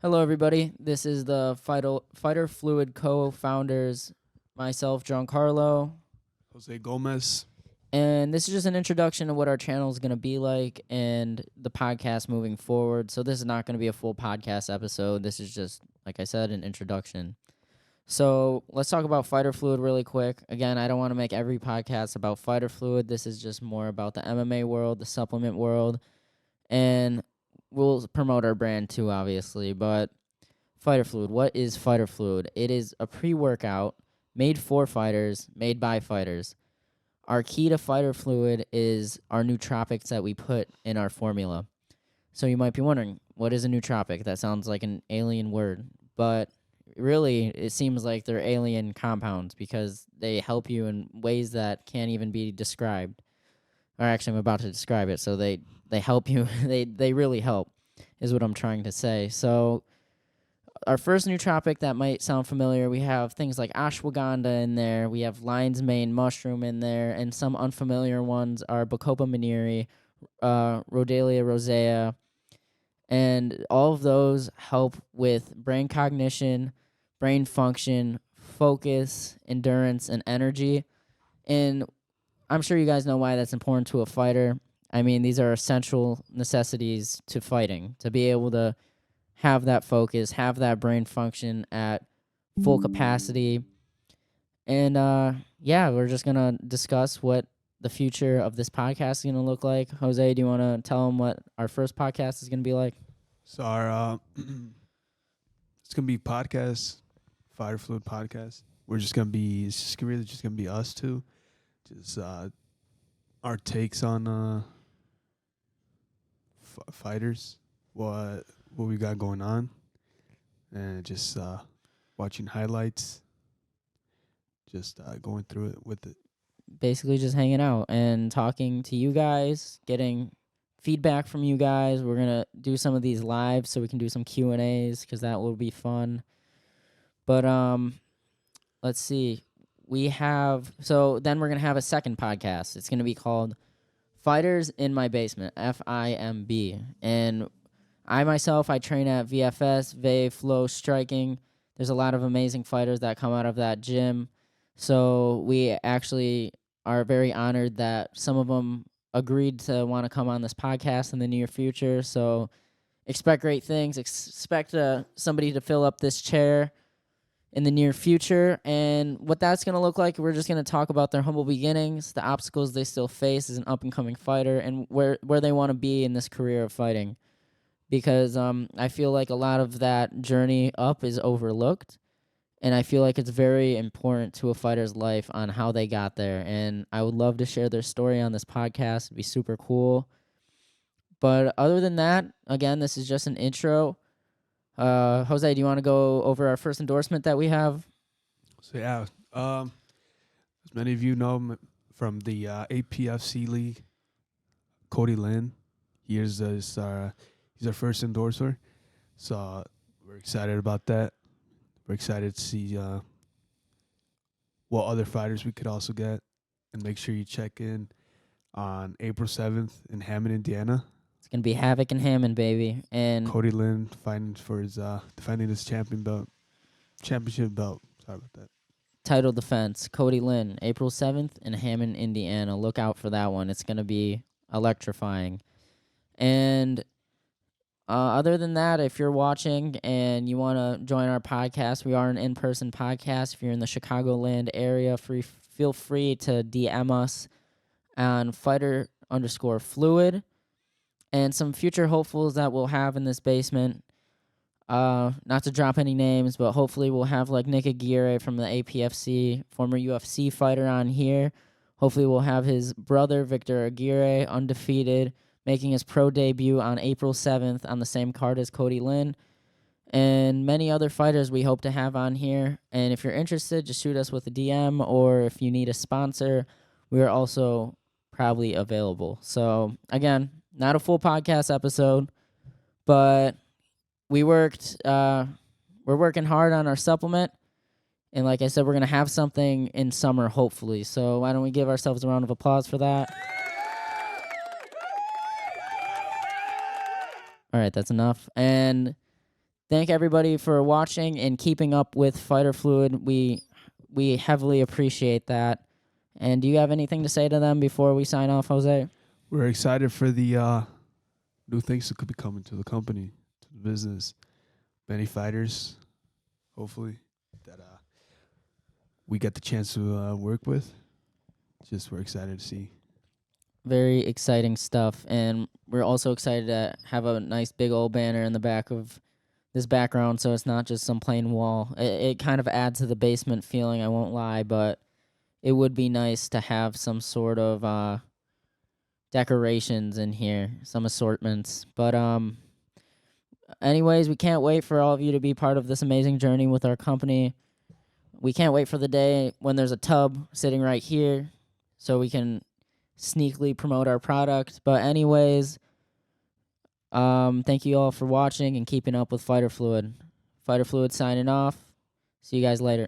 Hello, everybody. This is the Fighter Fluid co-founders, myself, Giancarlo, Jose Gomez. and this is just an introduction of what our channel is going to be like and the podcast moving forward. So this is not going to be a full podcast episode. This is just, like I said, an introduction. So let's talk about Fighter Fluid really quick. Again, I don't want to make every podcast about Fighter Fluid. This is just more about the MMA world, the supplement world, and we'll promote our brand too, obviously. But Fighter Fluid, what is Fighter Fluid? It is a pre-workout made for fighters, made by fighters. Our key to Fighter Fluid is our nootropics that we put in our formula. So you might be wondering, what is a nootropic? That sounds like an alien word, but really it seems like they're alien compounds because they help you in ways that can't even be described. Or actually, I'm about to describe it, so they help you. they really help, is what I'm trying to say. So our first nootropic that might sound familiar, we have things like ashwagandha in there. We have lion's mane mushroom in there, and some unfamiliar ones are Bacopa monnieri, Rhodalia rosea, and all of those help with brain cognition, brain function, focus, endurance, and energy. And I'm sure you guys know why that's important to a fighter. I mean, these are essential necessities to fighting, to be able to have that focus, have that brain function at full capacity. And we're just going to discuss what the future of this podcast is going to look like. Jose, do you want to tell them what our first podcast is going to be like? So our it's gonna be podcast, Fire Fluid podcast. We're just gonna be it's just really just gonna be us two, just our takes on fighters, what we got going on, and just watching highlights, just going through it with it. Basically just hanging out and talking to you guys, getting feedback from you guys. We're going to do some of these live so we can do some Q&As because that will be fun. But let's see. Then we're going to have a second podcast. It's going to be called Fighters in My Basement, FIMB. And I train at VFS, Vay Flow Striking. There's a lot of amazing fighters that come out of that gym. So we actually are very honored that some of them agreed to want to come on this podcast in the near future. So expect great things. Expect somebody to fill up this chair in the near future. And what that's going to look like, we're just going to talk about their humble beginnings, the obstacles they still face as an up-and-coming fighter, and where they want to be in this career of fighting. Because I feel like a lot of that journey up is overlooked. And I feel like it's very important to a fighter's life on how they got there. And I would love to share their story on this podcast. It'd be super cool. But other than that, again, this is just an intro. Jose, do you want to go over our first endorsement that we have? So yeah, as many of you know from the APFC League, Cody Lynn, he's our first endorser. So we're excited about that. We're excited to see what other fighters we could also get. And make sure you check in on April 7th in Hammond, Indiana. It's going to be Havoc and Hammond, baby. And Cody Lynn fighting for his defending his championship belt. Sorry about that. Title defense, Cody Lynn, April 7th in Hammond, Indiana. Look out for that one. It's going to be electrifying. And other than that, if you're watching and you want to join our podcast, we are an in-person podcast. If you're in the Chicagoland area, feel free to DM us on fighter_fluid. And some future hopefuls that we'll have in this basement. Not to drop any names, but hopefully we'll have like Nick Aguirre from the APFC, former UFC fighter, on here. Hopefully we'll have his brother, Victor Aguirre, undefeated, making his pro debut on April 7th on the same card as Cody Lynn, and many other fighters we hope to have on here. And if you're interested, just shoot us with a DM, or if you need a sponsor, we are also probably available. So, again, not a full podcast episode, but we're working hard on our supplement. And like I said, we're going to have something in summer, hopefully. So why don't we give ourselves a round of applause for that? All right, that's enough. And thank everybody for watching and keeping up with Fighter Fluid. We heavily appreciate that. And do you have anything to say to them before we sign off, Jose? We're excited for the new things that could be coming to the company, to the business. Many fighters, hopefully, that we get the chance to work with. Just we're excited to see. Very exciting stuff. And we're also excited to have a nice big old banner in the back of this background, so it's not just some plain wall. It kind of adds to the basement feeling, I won't lie, but it would be nice to have some sort of decorations in here, some assortments. But anyways, we can't wait for all of you to be part of this amazing journey with our company. We can't wait for the day when there's a tub sitting right here so we can sneakily promote our product. But anyways, thank you all for watching and keeping up with Fighter Fluid. Fighter Fluid signing off. See you guys later.